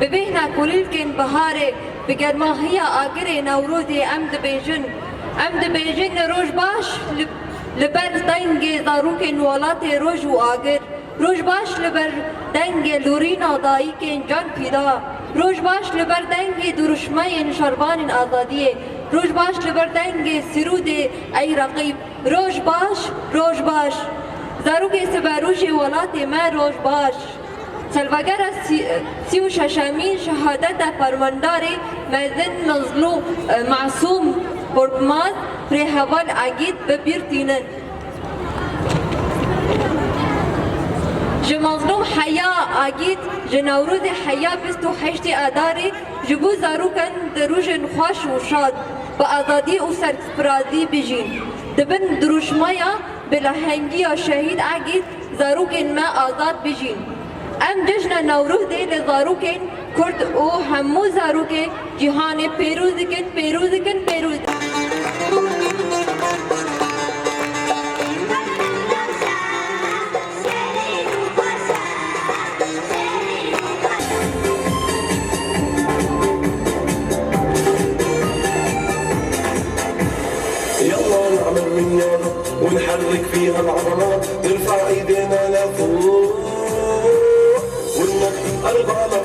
ببهنا كللكن بهاره بگرماهی آگر نوروز ام دبیجن روش باش لبر دنگ زاروک نولات روش و آگر روش باش لبر دنگ لورین آدایی که جان پیدا روش باش لبر دنگ درشمه شربان آزادیه روش باش لبر دنگ سرود ای رقیب روش باش زاروک سبروش ولات ما روش باش سلواگر 36مین شهادت فرماندار مزن مظلوم معصوم برکماز پر حوال آگید ببیرتینن مظلوم حیا آگید نوروز حیا 28 آذار جبو زاروکن دروژن خوش و شاد با آزادی و سرفرازی بجین دبن دروشمایا بلهنگی شهید آگید زاروکن ما آزاد بجین ام جشن نوروز دی لزاروکن کرد او همو زاروکن جهان پیروزکن يلا نعمل رياضة ونحرك فيها العضلات نرفع ايدينا لفوق وننط 4